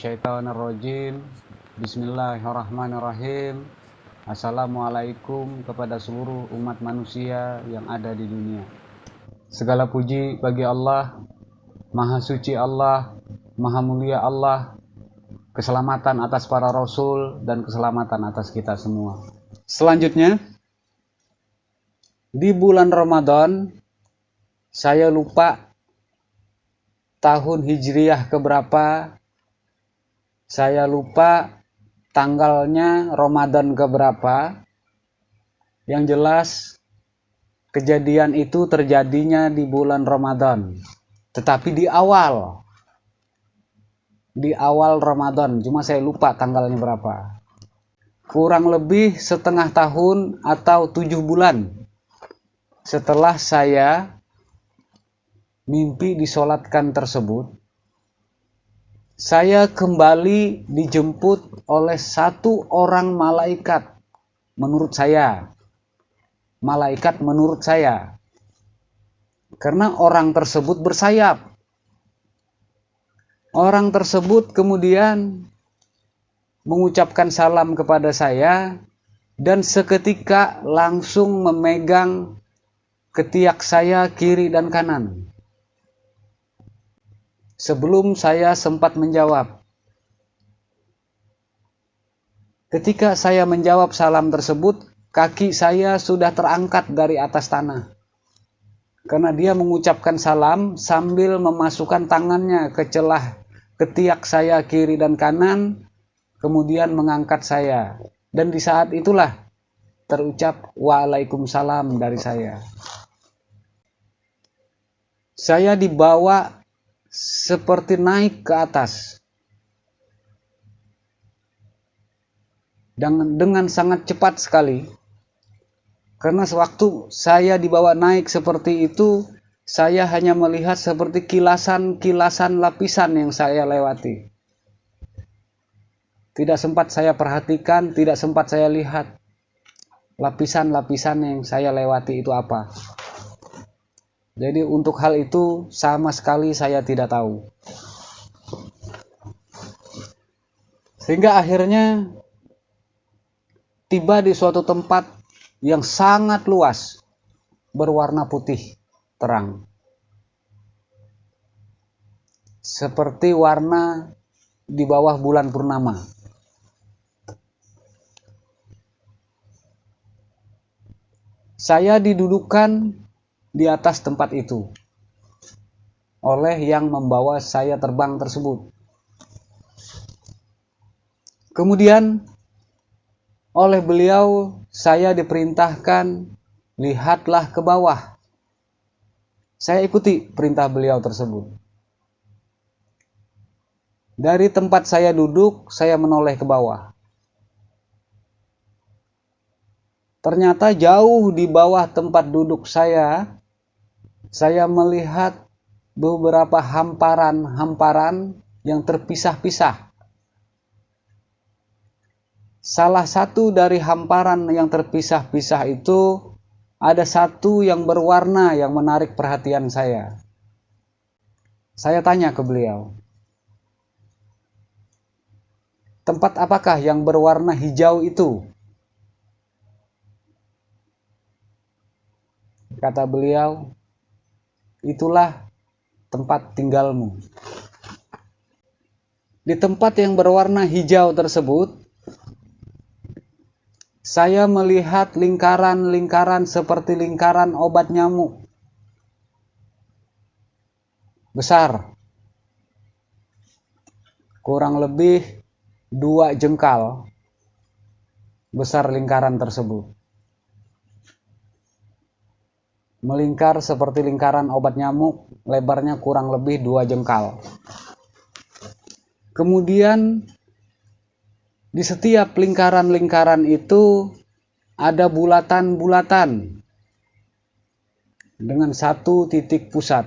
minasyaitonirrajim. Bismillahirrahmanirrahim. Assalamualaikum kepada seluruh umat manusia yang ada di dunia. Segala puji bagi Allah, Maha Suci Allah, Maha Mulia Allah. Keselamatan atas para rasul dan keselamatan atas kita semua. Selanjutnya, di bulan Ramadan, saya lupa tahun Hijriyah keberapa, saya lupa tanggalnya Ramadan keberapa. Yang jelas kejadian itu terjadinya di bulan Ramadan, tetapi di awal Ramadan, cuma saya lupa tanggalnya berapa. Kurang lebih setengah tahun atau 7 bulan setelah saya mimpi disolatkan tersebut, saya kembali dijemput oleh satu orang malaikat. Menurut saya, karena orang tersebut bersayap. Orang tersebut kemudian mengucapkan salam kepada saya dan seketika langsung memegang ketiak saya kiri dan kanan. Sebelum saya sempat menjawab. Ketika saya menjawab salam tersebut, kaki saya sudah terangkat dari atas tanah. Karena dia mengucapkan salam sambil memasukkan tangannya ke celah ketiak saya kiri dan kanan, kemudian mengangkat saya. Dan di saat itulah terucap Waalaikumsalam dari saya. Saya dibawa seperti naik ke atas dengan sangat cepat sekali. Karena sewaktu saya dibawa naik seperti itu, saya hanya melihat seperti kilasan-kilasan lapisan yang saya lewati. Tidak sempat saya perhatikan, tidak sempat saya lihat lapisan-lapisan yang saya lewati itu apa. Jadi untuk hal itu sama sekali saya tidak tahu. Sehingga akhirnya tiba di suatu tempat yang sangat luas, berwarna putih terang. Seperti warna di bawah bulan purnama. Saya didudukkan di atas tempat itu oleh yang membawa saya terbang tersebut. Kemudian oleh beliau saya diperintahkan, lihatlah ke bawah. Saya ikuti perintah beliau tersebut. Dari tempat saya duduk, saya menoleh ke bawah. Ternyata jauh di bawah tempat duduk saya melihat beberapa hamparan yang terpisah-pisah. Salah satu dari hamparan yang terpisah-pisah itu ada satu yang berwarna yang menarik perhatian saya. Saya tanya ke beliau, tempat apakah yang berwarna hijau itu? Kata beliau, itulah tempat tinggalmu. Di tempat yang berwarna hijau tersebut, saya melihat lingkaran-lingkaran seperti lingkaran obat nyamuk. Besar. Kurang lebih 2 jengkal besar lingkaran tersebut. Melingkar seperti lingkaran obat nyamuk, lebarnya kurang lebih 2 jengkal. Kemudian di setiap lingkaran-lingkaran itu ada bulatan-bulatan dengan satu titik pusat.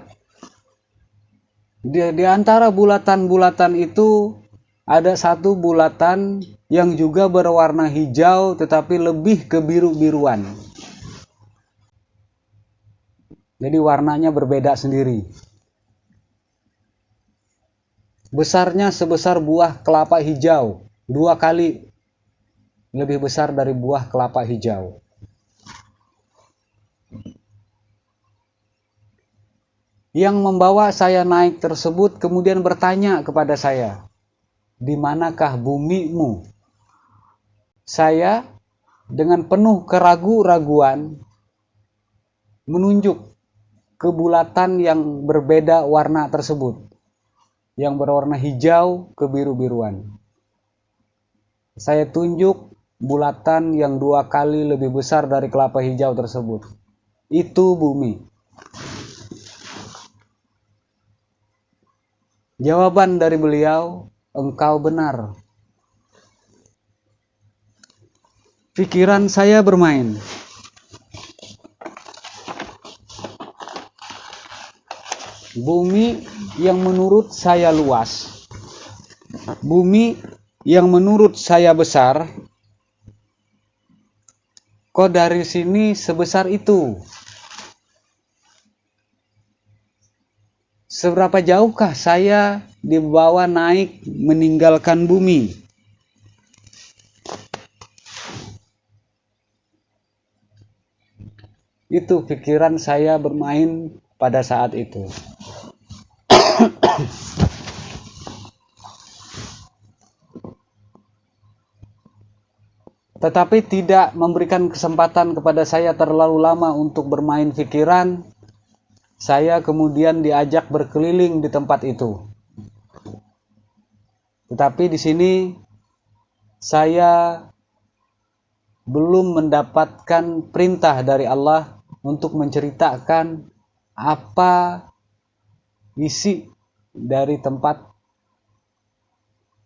Di antara bulatan-bulatan itu ada satu bulatan yang juga berwarna hijau tetapi lebih ke biru-biruan. Jadi warnanya berbeda sendiri. besarnya sebesar buah kelapa hijau, 2 kali lebih besar dari buah kelapa hijau. Yang membawa saya naik tersebut kemudian bertanya kepada saya, "Di manakah bumimu?" Saya dengan penuh keraguan-raguan menunjuk ke bulatan yang berbeda warna tersebut, yang berwarna hijau kebiru-biruan. Saya tunjuk bulatan yang 2 kali lebih besar dari kelapa hijau tersebut. Itu bumi. Jawaban dari beliau, "Engkau benar." Pikiran saya bermain. Bumi yang menurut saya luas, bumi yang menurut saya besar, kok dari sini sebesar itu? Seberapa jauhkah saya dibawa naik meninggalkan bumi? Itu pikiran saya bermain pada saat itu. Tetapi tidak memberikan kesempatan kepada saya terlalu lama untuk bermain pikiran. Saya kemudian diajak berkeliling di tempat itu. Tetapi di sini saya belum mendapatkan perintah dari Allah untuk menceritakan apa isi dari tempat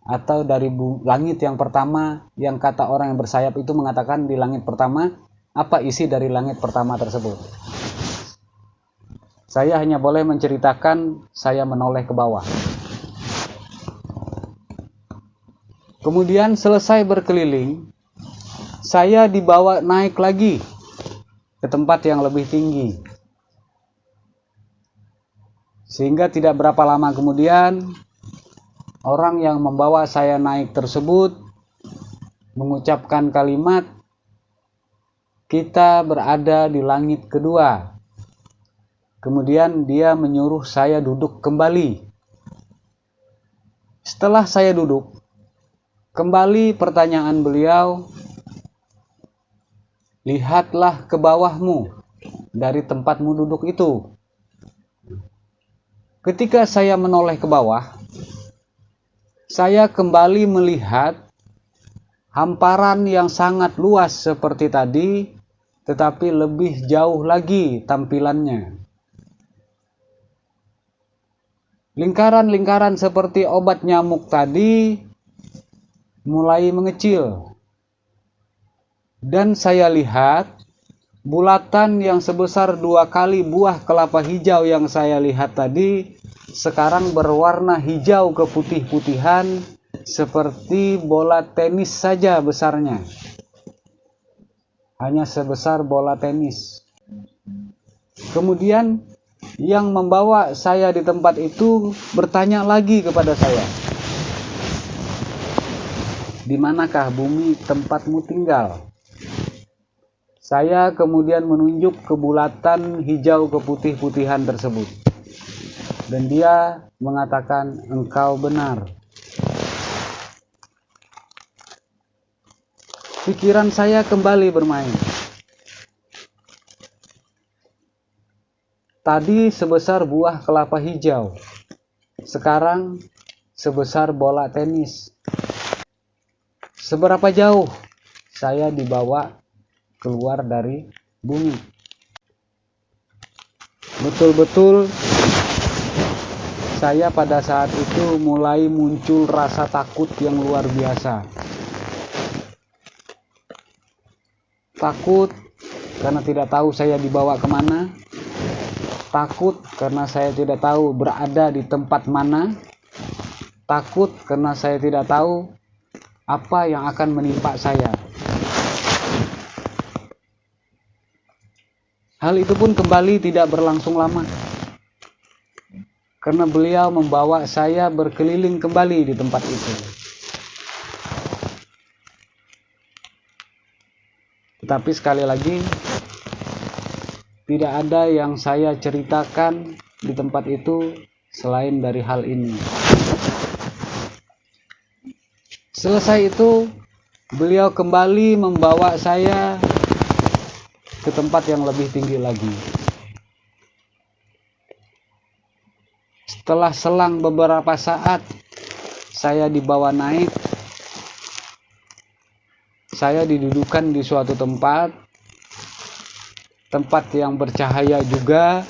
atau dari langit yang pertama, yang kata orang yang bersayap itu mengatakan di langit pertama, apa isi dari langit pertama tersebut. Saya hanya boleh menceritakan saya menoleh ke bawah. Kemudian selesai berkeliling, saya dibawa naik lagi ke tempat yang lebih tinggi. Sehingga tidak berapa lama kemudian, orang yang membawa saya naik tersebut mengucapkan kalimat, "Kita berada di langit kedua." Kemudian dia menyuruh saya duduk kembali. Setelah saya duduk, kembali pertanyaan beliau, "Lihatlah ke bawahmu dari tempatmu duduk itu." Ketika saya menoleh ke bawah, saya kembali melihat hamparan yang sangat luas seperti tadi, tetapi lebih jauh lagi tampilannya. Lingkaran-lingkaran seperti obat nyamuk tadi mulai mengecil. Dan saya lihat bulatan yang sebesar 2 kali buah kelapa hijau yang saya lihat tadi sekarang berwarna hijau keputih-putihan seperti bola tenis saja besarnya. Hanya sebesar bola tenis. Kemudian yang membawa saya di tempat itu bertanya lagi kepada saya, "Di manakah bumi tempatmu tinggal?" Saya kemudian menunjuk ke bulatan hijau keputih-putihan tersebut. Dan dia mengatakan, "Engkau benar." Pikiran saya kembali bermain. Tadi sebesar buah kelapa hijau, sekarang sebesar bola tenis. Seberapa jauh saya dibawa keluar dari bumi? Betul-betul saya pada saat itu mulai muncul rasa takut yang luar biasa. Takut karena tidak tahu saya dibawa kemana. Takut karena saya tidak tahu berada di tempat mana. Takut karena saya tidak tahu apa yang akan menimpa saya. Hal itu pun kembali tidak berlangsung lama. karena beliau membawa saya berkeliling kembali di tempat itu. Tetapi sekali lagi, tidak ada yang saya ceritakan di tempat itu selain dari hal ini. Selesai itu, beliau kembali membawa saya ke tempat yang lebih tinggi lagi. Setelah selang beberapa saat, saya dibawa naik. Saya didudukan di suatu tempat yang bercahaya juga,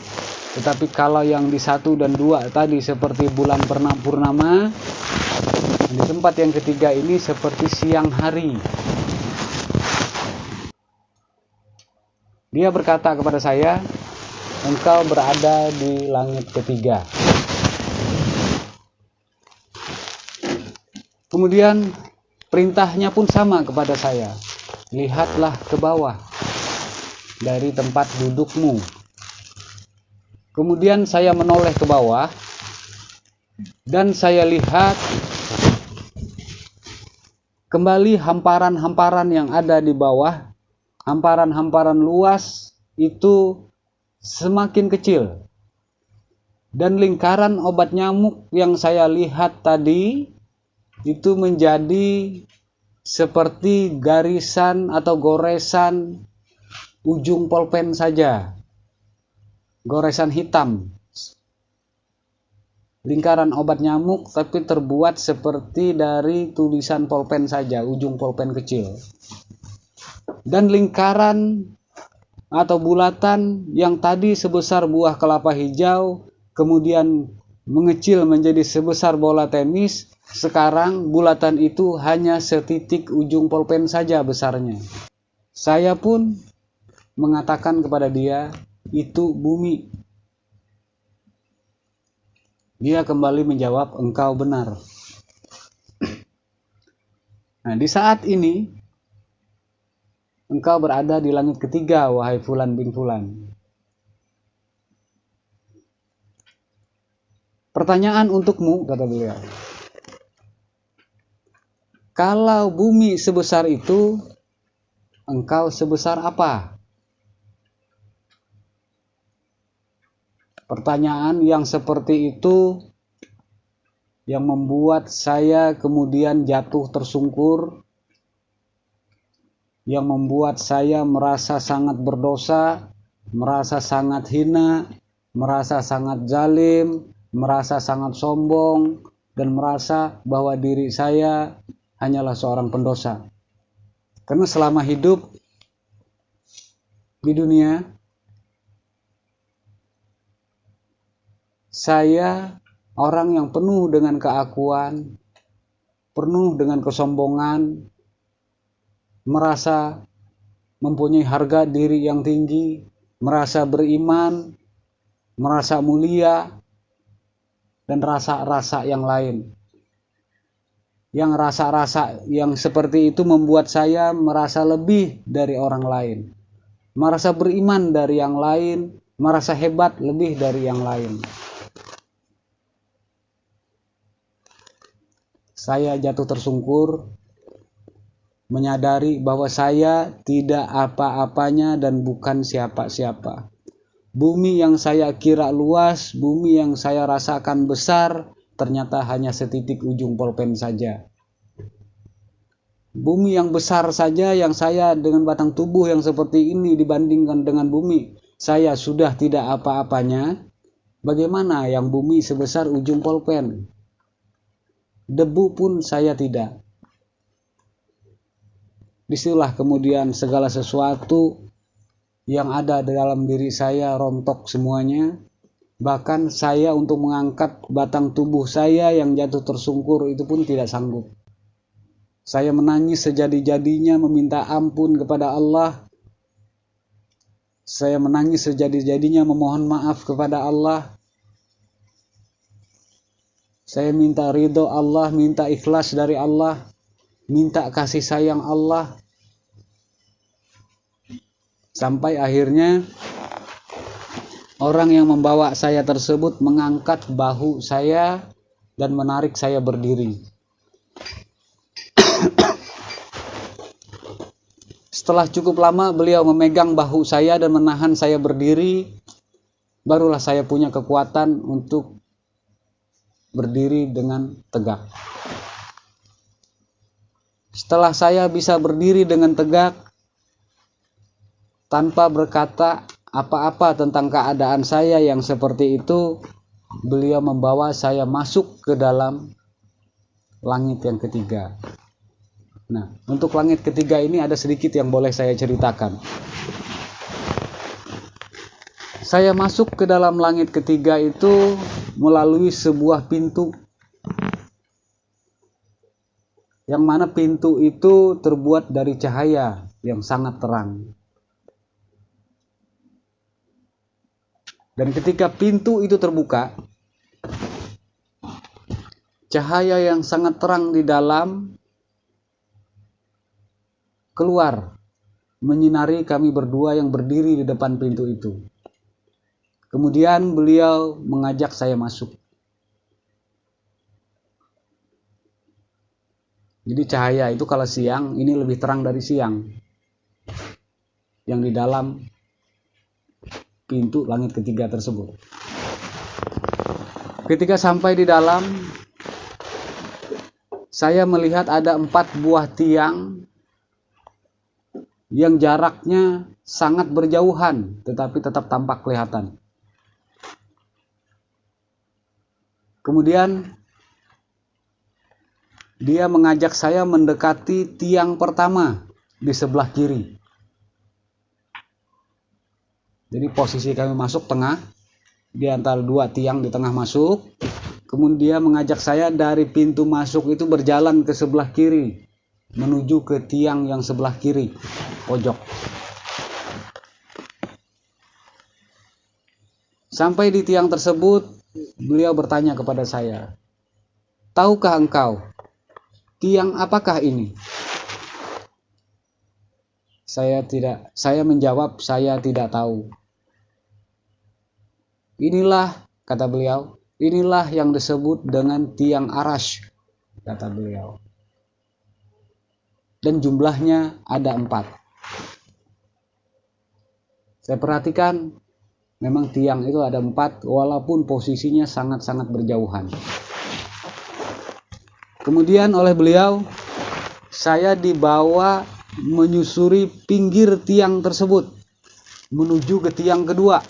tetapi kalau yang di 1 dan 2 tadi seperti bulan purnama, di tempat yang ketiga ini seperti siang hari. Dia berkata kepada saya, "Engkau berada di langit ketiga." Kemudian perintahnya pun sama kepada saya, "Lihatlah ke bawah dari tempat dudukmu." Kemudian saya menoleh ke bawah dan saya lihat kembali hamparan-hamparan yang ada di bawah, hamparan-hamparan luas itu semakin kecil. Dan lingkaran obat nyamuk yang saya lihat tadi itu menjadi seperti garisan atau goresan ujung pulpen saja, goresan hitam, lingkaran obat nyamuk tapi terbuat seperti dari tulisan pulpen saja, ujung pulpen kecil. Dan lingkaran atau bulatan yang tadi sebesar buah kelapa hijau kemudian mengecil menjadi sebesar bola tenis, sekarang bulatan itu hanya setitik ujung pulpen saja besarnya. Saya pun mengatakan kepada dia, "Itu bumi." Dia kembali menjawab, "Engkau benar." Nah, di saat ini engkau berada di langit ketiga, wahai Fulan bin Fulan. Pertanyaan untukmu, kata beliau. Kalau bumi sebesar itu, engkau sebesar apa? Pertanyaan yang seperti itu yang membuat saya kemudian jatuh tersungkur, yang membuat saya merasa sangat berdosa, merasa sangat hina, merasa sangat zalim, merasa sangat sombong, dan merasa bahwa diri saya hanyalah seorang pendosa. Karena selama hidup di dunia, saya orang yang penuh dengan keakuan, penuh dengan kesombongan, merasa mempunyai harga diri yang tinggi, merasa beriman, merasa mulia, dan rasa-rasa yang lain. Yang rasa-rasa yang seperti itu membuat saya merasa lebih dari orang lain, merasa beriman dari yang lain, merasa hebat lebih dari yang lain. Saya jatuh tersungkur, menyadari bahwa saya tidak apa-apanya dan bukan siapa-siapa. Bumi yang saya kira luas, bumi yang saya rasakan besar, ternyata hanya setitik ujung pulpen saja. Bumi yang besar saja yang saya dengan batang tubuh yang seperti ini dibandingkan dengan bumi, saya sudah tidak apa-apanya. Bagaimana yang bumi sebesar ujung pulpen? Debu pun saya tidak. Disitulah kemudian segala sesuatu yang ada dalam diri saya rontok semuanya. Bahkan saya untuk mengangkat batang tubuh saya yang jatuh tersungkur itu pun tidak sanggup. Saya menangis sejadi-jadinya meminta ampun kepada Allah. Saya menangis sejadi-jadinya memohon maaf kepada Allah. Saya minta ridho Allah, minta ikhlas dari Allah, minta kasih sayang Allah. Sampai akhirnya Orang yang membawa saya tersebut mengangkat bahu saya dan menarik saya berdiri. Setelah cukup lama beliau memegang bahu saya dan menahan saya berdiri, barulah saya punya kekuatan untuk berdiri dengan tegak. Setelah saya bisa berdiri dengan tegak, tanpa berkata apa-apa tentang keadaan saya yang seperti itu, beliau membawa saya masuk ke dalam langit yang ketiga. Nah, untuk langit ketiga ini ada sedikit yang boleh saya ceritakan. Saya masuk ke dalam langit ketiga itu melalui sebuah pintu, yang mana pintu itu terbuat dari cahaya yang sangat terang. Dan ketika pintu itu terbuka, cahaya yang sangat terang di dalam keluar, menyinari kami berdua yang berdiri di depan pintu itu. Kemudian beliau mengajak saya masuk. Jadi cahaya itu kalau siang, ini lebih terang dari siang. Yang di dalam pintu langit ketiga tersebut. Ketika sampai di dalam, saya melihat ada 4 buah tiang yang jaraknya sangat berjauhan, tetapi tetap tampak kelihatan. Kemudian dia mengajak saya mendekati tiang pertama di sebelah kiri. Jadi posisi kami masuk tengah, di antara 2 tiang di tengah masuk. Kemudian dia mengajak saya dari pintu masuk itu berjalan ke sebelah kiri, menuju ke tiang yang sebelah kiri, pojok. Sampai di tiang tersebut, beliau bertanya kepada saya, "Tahukah engkau, tiang apakah ini?" Saya menjawab, saya tidak tahu. "Inilah," kata beliau, "inilah yang disebut dengan tiang Arash," kata beliau. Dan jumlahnya ada 4. Saya perhatikan, memang tiang itu ada 4, walaupun posisinya sangat-sangat berjauhan. Kemudian oleh beliau, saya dibawa menyusuri pinggir tiang tersebut, menuju ke tiang kedua.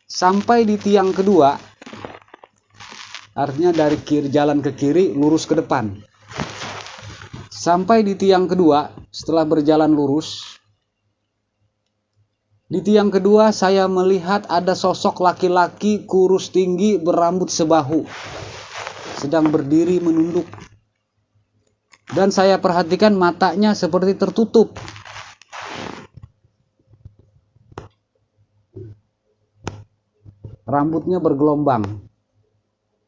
Sampai di tiang kedua, artinya dari jalan ke kiri, lurus ke depan. Sampai di tiang kedua, setelah berjalan lurus, di tiang kedua saya melihat ada sosok laki-laki kurus tinggi berambut sebahu, sedang berdiri menunduk. Dan saya perhatikan matanya seperti tertutup. Rambutnya bergelombang,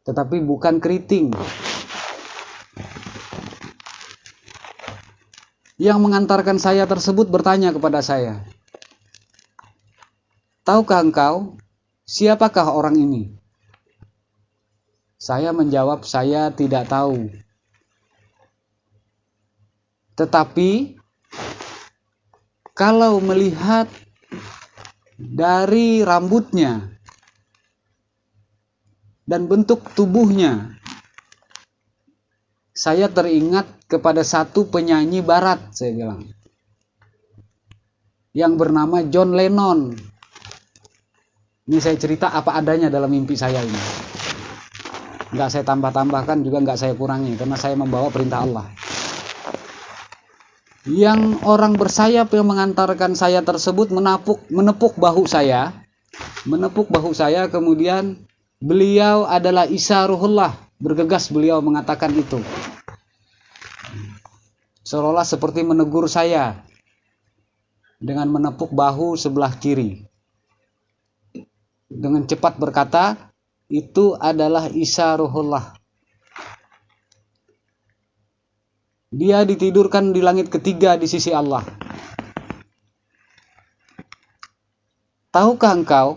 tetapi bukan keriting. Yang mengantarkan saya tersebut bertanya kepada saya, "Tahukah engkau, siapakah orang ini?" Saya menjawab, saya tidak tahu. Tetapi kalau melihat dari rambutnya dan bentuk tubuhnya, saya teringat kepada satu penyanyi barat, saya bilang, yang bernama John Lennon. Ini saya cerita apa adanya dalam mimpi saya ini. Nggak saya tambah-tambahkan, juga nggak saya kurangi, karena saya membawa perintah Allah. Yang orang bersayap yang mengantarkan saya tersebut menepuk bahu saya, kemudian beliau adalah Isa Ruhullah, bergegas beliau mengatakan itu, seolah seperti menegur saya dengan menepuk bahu sebelah kiri, dengan cepat berkata, "Itu adalah Isa Ruhullah. Dia ditidurkan di langit ketiga di sisi Allah." tahukah engkau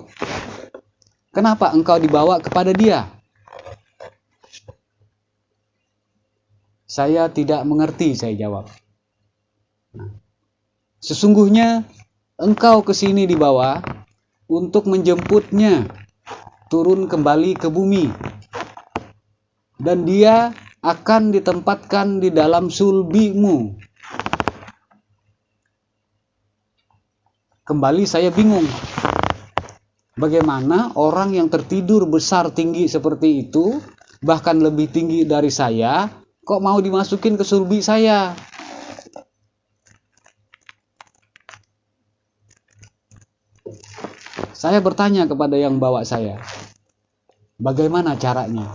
kenapa engkau dibawa kepada dia? Saya tidak mengerti, saya jawab. Sesungguhnya engkau ke sini dibawa untuk menjemputnya turun kembali ke bumi. Dan dia akan ditempatkan di dalam sulbimu. Kembali saya bingung. Bagaimana orang yang tertidur besar tinggi seperti itu, bahkan lebih tinggi dari saya, kok mau dimasukin ke sulbi saya? Saya bertanya kepada yang bawa saya, bagaimana caranya?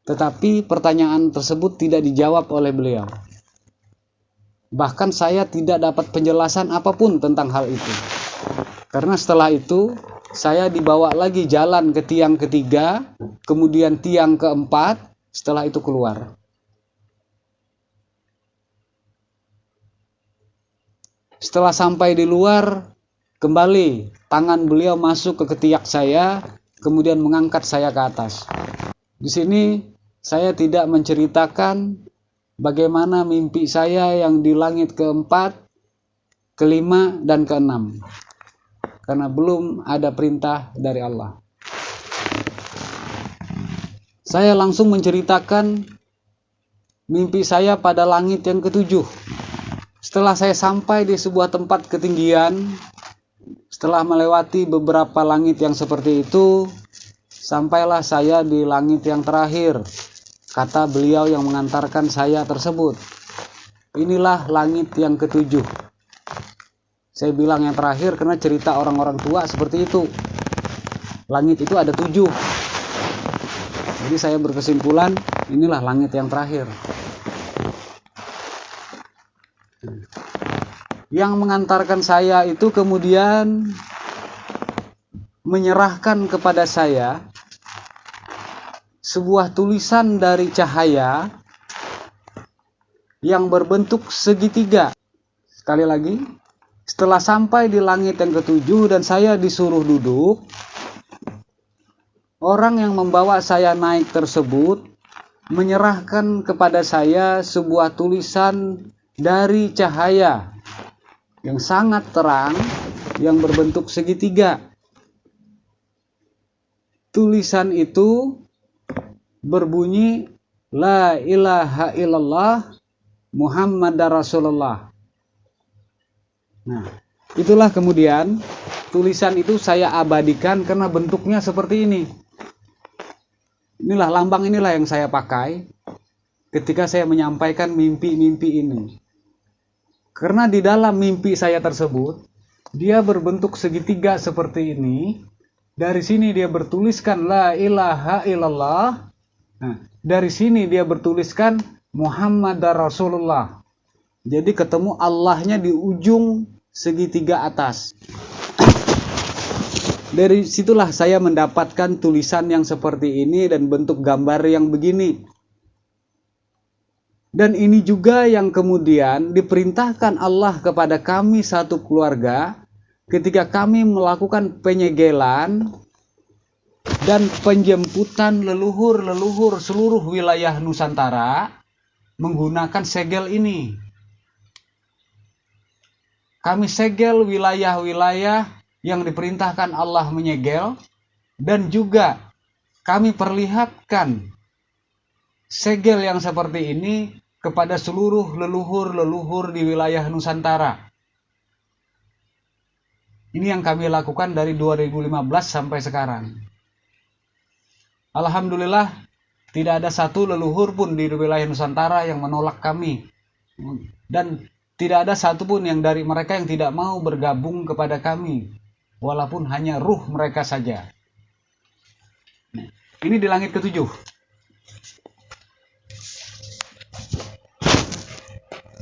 Tetapi pertanyaan tersebut tidak dijawab oleh beliau. Bahkan saya tidak dapat penjelasan apapun tentang hal itu. Karena setelah itu, saya dibawa lagi jalan ke tiang ketiga, kemudian tiang keempat, setelah itu keluar. Setelah sampai di luar, kembali tangan beliau masuk ke ketiak saya, kemudian mengangkat saya ke atas. Di sini saya tidak menceritakan bagaimana mimpi saya yang di langit keempat, kelima, dan keenam. Karena belum ada perintah dari Allah. Saya langsung menceritakan mimpi saya pada langit yang ketujuh. Setelah saya sampai di sebuah tempat ketinggian, setelah melewati beberapa langit yang seperti itu, sampailah saya di langit yang terakhir. Kata beliau yang mengantarkan saya tersebut, inilah langit yang ketujuh. Saya bilang yang terakhir karena cerita orang-orang tua seperti itu. Langit itu ada 7. Jadi saya berkesimpulan, inilah langit yang terakhir. Yang mengantarkan saya itu kemudian menyerahkan kepada saya sebuah tulisan dari cahaya yang berbentuk segitiga. Sekali lagi, setelah sampai di langit yang ketujuh dan saya disuruh duduk, orang yang membawa saya naik tersebut menyerahkan kepada saya sebuah tulisan dari cahaya yang sangat terang yang berbentuk segitiga. Tulisan itu berbunyi La ilaha illallah Muhammadar Rasulullah. Nah, itulah kemudian tulisan itu saya abadikan karena bentuknya seperti ini. Inilah lambang, inilah yang saya pakai ketika saya menyampaikan mimpi-mimpi ini. Karena di dalam mimpi saya tersebut, dia berbentuk segitiga seperti ini. Dari sini dia bertuliskan La ilaha illallah. Nah, dari sini dia bertuliskan Muhammadar Rasulullah. Jadi ketemu Allahnya di ujung segitiga atas. Dari situlah saya mendapatkan tulisan yang seperti ini dan bentuk gambar yang begini. Dan ini juga yang kemudian diperintahkan Allah kepada kami satu keluarga ketika kami melakukan penyegelan dan penjemputan leluhur-leluhur seluruh wilayah Nusantara menggunakan segel ini. Kami segel wilayah-wilayah yang diperintahkan Allah menyegel, dan juga kami perlihatkan segel yang seperti ini kepada seluruh leluhur-leluhur di wilayah Nusantara. Ini yang kami lakukan dari 2015 sampai sekarang. Alhamdulillah, tidak ada satu leluhur pun di wilayah Nusantara yang menolak kami. Dan tidak ada satupun yang dari mereka yang tidak mau bergabung kepada kami, walaupun hanya ruh mereka saja. Ini di langit ketujuh.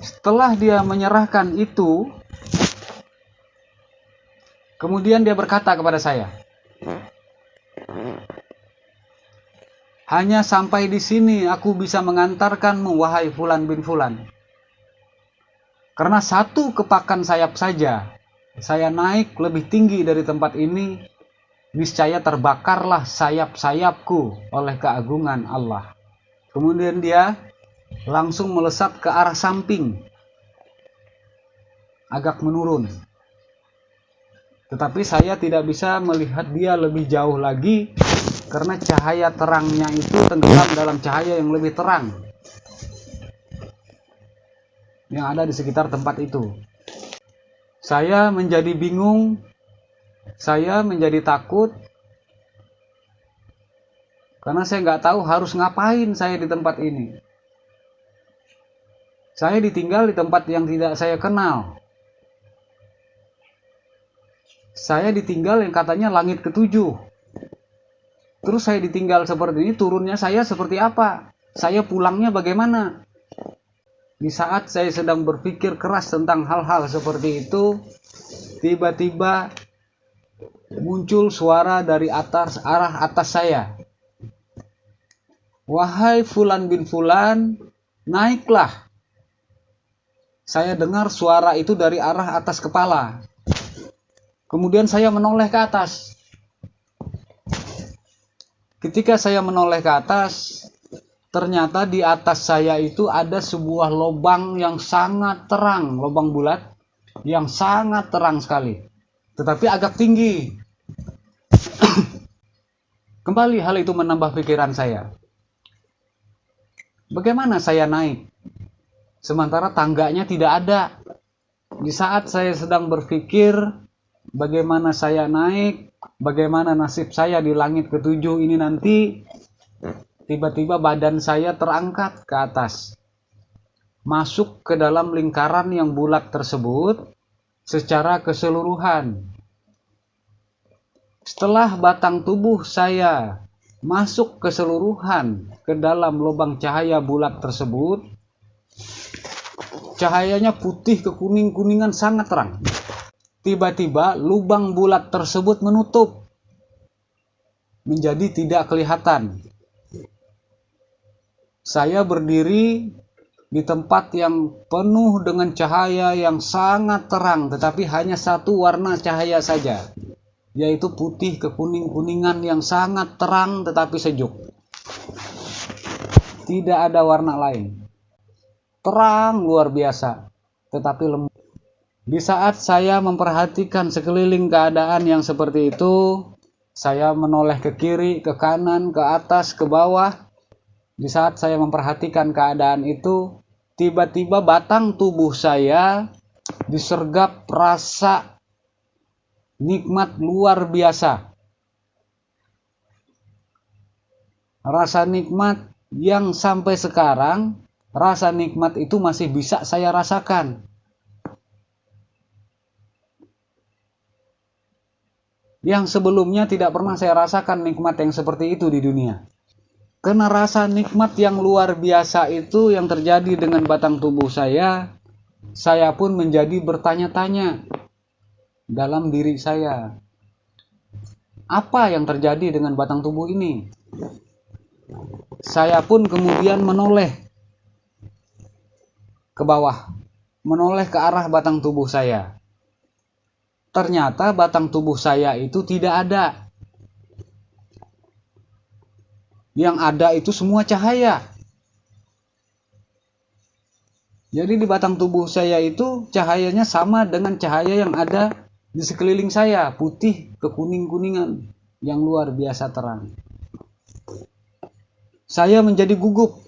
Setelah dia menyerahkan itu, kemudian dia berkata kepada saya, hanya sampai di sini aku bisa mengantarkanmu, wahai Fulan bin Fulan. Karena satu kepakan sayap saja saya naik lebih tinggi dari tempat ini, niscaya terbakarlah sayap-sayapku oleh keagungan Allah. Kemudian dia langsung melesat ke arah samping, agak menurun. Tetapi saya tidak bisa melihat dia lebih jauh lagi, karena cahaya terangnya itu tenggelam dalam cahaya yang lebih terang yang ada di sekitar tempat itu. Saya menjadi bingung, saya menjadi takut, karena saya nggak tahu harus ngapain saya di tempat ini. Saya ditinggal di tempat yang tidak saya kenal. Saya ditinggal yang katanya langit ketujuh. Terus saya ditinggal seperti ini, turunnya saya seperti apa? Saya pulangnya bagaimana? Di saat saya sedang berpikir keras tentang hal-hal seperti itu, tiba-tiba muncul suara dari arah atas saya. Wahai Fulan bin Fulan, naiklah. Saya dengar suara itu dari arah atas kepala. Kemudian saya menoleh ke atas. Ketika saya menoleh ke atas, ternyata di atas saya itu ada sebuah lubang yang sangat terang, lubang bulat yang sangat terang sekali, tetapi agak tinggi. Kembali hal itu menambah pikiran saya. Bagaimana saya naik? Sementara tangganya tidak ada. Di saat saya sedang berpikir bagaimana saya naik, bagaimana nasib saya di langit ketujuh ini nanti, tiba-tiba badan saya terangkat ke atas, masuk ke dalam lingkaran yang bulat tersebut secara keseluruhan. Setelah batang tubuh saya masuk keseluruhan ke dalam lubang cahaya bulat tersebut, cahayanya putih kekuning-kuningan sangat terang. Tiba-tiba lubang bulat tersebut menutup, menjadi tidak kelihatan. Saya berdiri di tempat yang penuh dengan cahaya yang sangat terang, tetapi hanya satu warna cahaya saja, yaitu putih kekuning-kuningan yang sangat terang tetapi sejuk. Tidak ada warna lain. Terang luar biasa, tetapi lembut. Di saat saya memperhatikan sekeliling keadaan yang seperti itu, saya menoleh ke kiri, ke kanan, ke atas, ke bawah. Di saat saya memperhatikan keadaan itu, tiba-tiba batang tubuh saya disergap rasa nikmat luar biasa. Rasa nikmat yang sampai sekarang, rasa nikmat itu masih bisa saya rasakan. Yang sebelumnya tidak pernah saya rasakan nikmat yang seperti itu di dunia. Karena rasa nikmat yang luar biasa itu yang terjadi dengan batang tubuh saya pun menjadi bertanya-tanya dalam diri saya. Apa yang terjadi dengan batang tubuh ini? Saya pun kemudian menoleh ke bawah, menoleh ke arah batang tubuh saya. Ternyata batang tubuh saya itu tidak ada. Yang ada itu semua cahaya. Jadi di batang tubuh saya itu cahayanya sama dengan cahaya yang ada di sekeliling saya, putih kekuning-kuningan yang luar biasa terang. Saya menjadi gugup.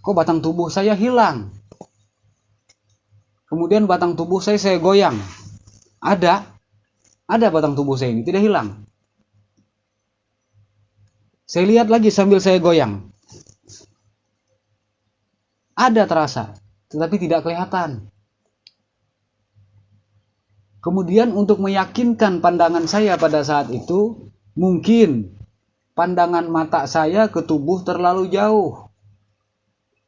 Kok batang tubuh saya hilang? Kemudian batang tubuh saya goyang. Ada batang tubuh saya ini, tidak hilang. Saya lihat lagi sambil saya goyang. Ada terasa, tetapi tidak kelihatan. Kemudian untuk meyakinkan pandangan saya pada saat itu, mungkin pandangan mata saya ke tubuh terlalu jauh.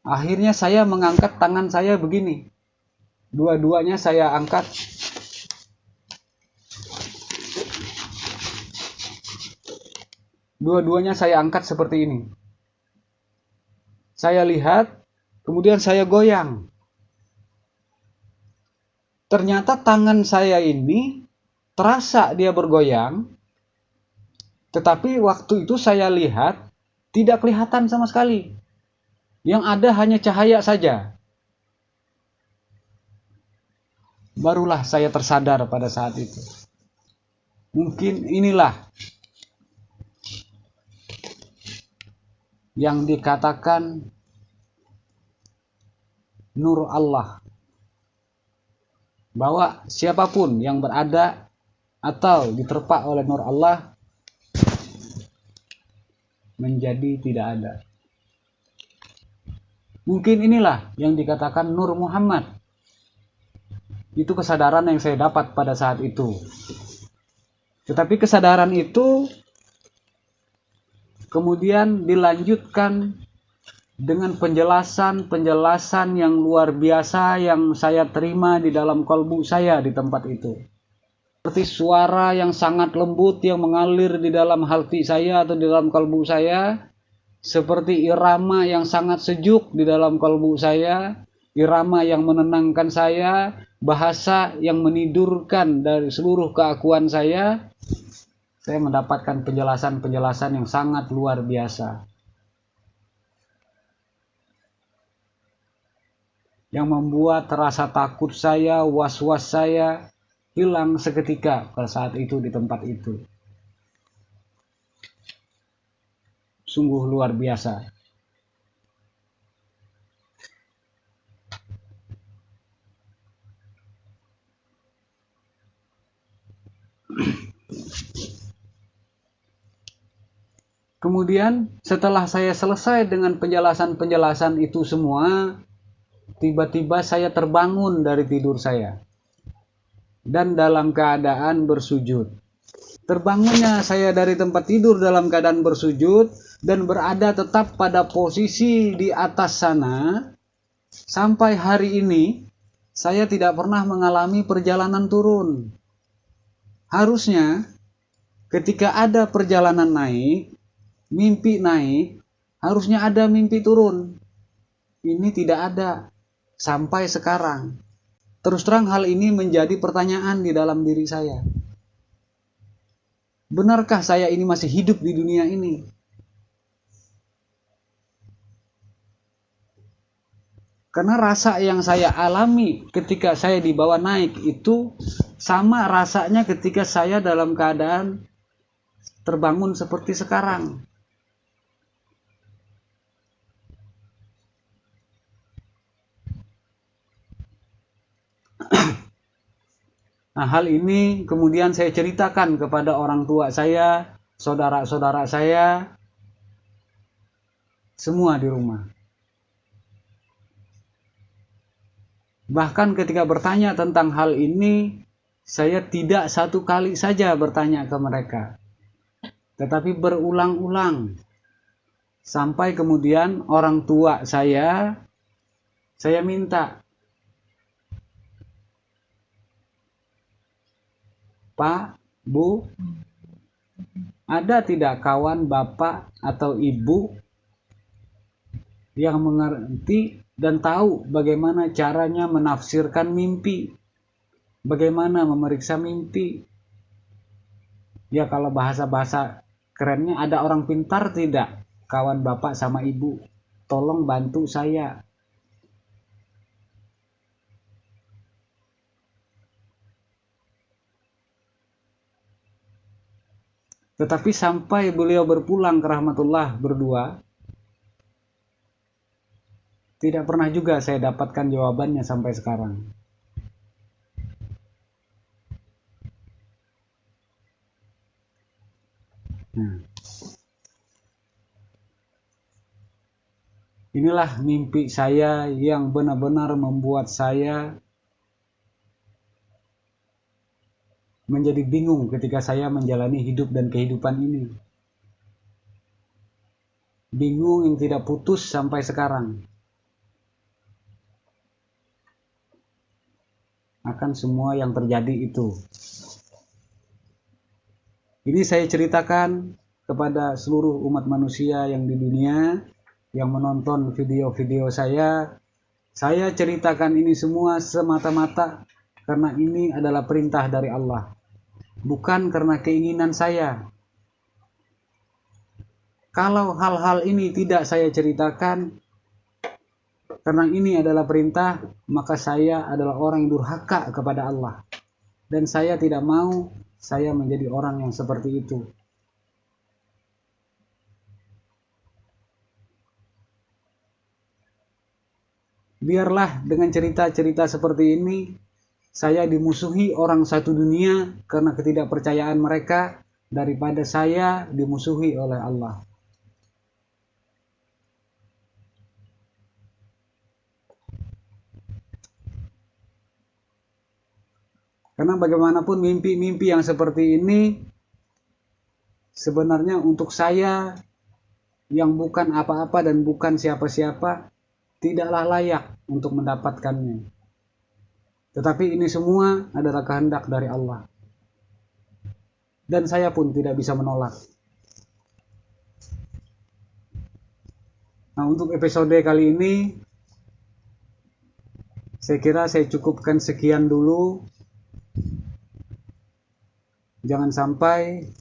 Akhirnya saya mengangkat tangan saya begini. Dua-duanya saya angkat. Dua-duanya saya angkat seperti ini. Saya lihat, kemudian saya goyang. ternyata tangan saya ini terasa dia bergoyang, tetapi waktu itu saya lihat tidak kelihatan sama sekali. Yang ada hanya cahaya saja. Barulah saya tersadar pada saat itu. Mungkin inilah yang dikatakan nur Allah. Bahwa siapapun yang berada atau diterpa oleh nur Allah menjadi tidak ada. Mungkin inilah yang dikatakan nur Muhammad. Itu kesadaran yang saya dapat pada saat itu. Tetapi kesadaran itu kemudian dilanjutkan dengan penjelasan-penjelasan yang luar biasa yang saya terima di dalam kalbu saya di tempat itu. Seperti suara yang sangat lembut yang mengalir di dalam hati saya atau di dalam kalbu saya. Seperti irama yang sangat sejuk di dalam kalbu saya. Irama yang menenangkan saya. Bahasa yang menidurkan dari seluruh keakuan saya. Saya mendapatkan penjelasan-penjelasan yang sangat luar biasa. Yang membuat rasa takut saya, was-was saya hilang seketika pada saat itu di tempat itu. Sungguh luar biasa. Kemudian setelah saya selesai dengan penjelasan-penjelasan itu semua, tiba-tiba saya terbangun dari tidur saya. Dan dalam keadaan bersujud. Terbangunnya saya dari tempat tidur dalam keadaan bersujud dan berada tetap pada posisi di atas sana. Sampai hari ini saya tidak pernah mengalami perjalanan turun. Harusnya ketika ada perjalanan naik, mimpi naik, harusnya ada mimpi turun. Ini tidak ada sampai sekarang. Terus terang hal ini menjadi pertanyaan di dalam diri saya. Benarkah saya ini masih hidup di dunia ini? Karena rasa yang saya alami ketika saya dibawa naik itu sama rasanya ketika saya dalam keadaan terbangun seperti sekarang. Nah, hal ini kemudian saya ceritakan kepada orang tua saya, saudara-saudara saya, semua di rumah. Bahkan ketika bertanya tentang hal ini, saya tidak satu kali saja bertanya ke mereka, tetapi berulang-ulang. Sampai kemudian orang tua saya minta, Pak, Bu, ada tidak kawan bapak atau ibu yang mengerti dan tahu bagaimana caranya menafsirkan mimpi, bagaimana memeriksa mimpi? Ya kalau bahasa-bahasa kerennya, ada orang pintar tidak? Kawan bapak sama ibu, tolong bantu saya. Tetapi sampai beliau berpulang ke rahmatullah berdua, tidak pernah juga saya dapatkan jawabannya sampai sekarang. Nah, inilah mimpi saya yang benar-benar membuat saya menjadi bingung ketika saya menjalani hidup dan kehidupan ini. Bingung yang tidak putus sampai sekarang. Akan semua yang terjadi itu. Ini saya ceritakan kepada seluruh umat manusia yang di dunia, yang menonton video-video saya. Saya ceritakan ini semua semata-mata karena ini adalah perintah dari Allah, bukan karena keinginan saya. Kalau hal-hal ini tidak saya ceritakan karena ini adalah perintah, maka saya adalah orang yang durhaka kepada Allah. Dan saya tidak mau saya menjadi orang yang seperti itu. Biarlah dengan cerita-cerita seperti ini, saya dimusuhi orang satu dunia karena ketidakpercayaan mereka, daripada saya dimusuhi oleh Allah. Karena bagaimanapun mimpi-mimpi yang seperti ini sebenarnya untuk saya yang bukan apa-apa dan bukan siapa-siapa tidaklah layak untuk mendapatkannya. Tetapi ini semua adalah kehendak dari Allah. Dan saya pun tidak bisa menolak. Nah, untuk episode kali ini saya kira saya cukupkan sekian dulu. Jangan sampai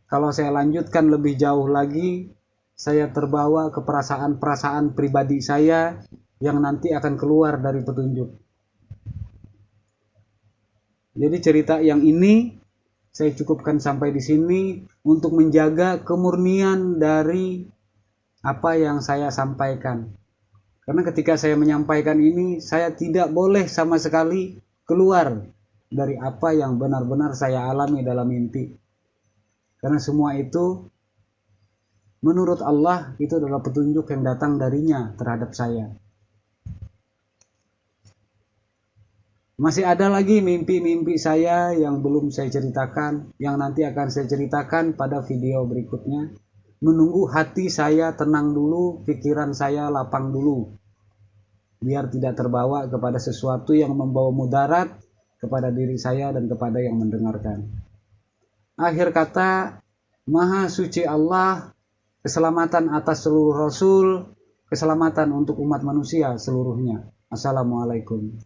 kalau saya lanjutkan lebih jauh lagi, saya terbawa ke perasaan-perasaan pribadi saya yang nanti akan keluar dari petunjuk. Jadi cerita yang ini saya cukupkan sampai di sini untuk menjaga kemurnian dari apa yang saya sampaikan. Karena ketika saya menyampaikan ini, saya tidak boleh sama sekali keluar dari apa yang benar-benar saya alami dalam mimpi. Karena semua itu menurut Allah itu adalah petunjuk yang datang darinya terhadap saya. Masih ada lagi mimpi-mimpi saya yang belum saya ceritakan, yang nanti akan saya ceritakan pada video berikutnya. Menunggu hati saya tenang dulu, pikiran saya lapang dulu, biar tidak terbawa kepada sesuatu yang membawa mudarat kepada diri saya dan kepada yang mendengarkan. Akhir kata, Maha Suci Allah, keselamatan atas seluruh Rasul, keselamatan untuk umat manusia seluruhnya. Assalamualaikum.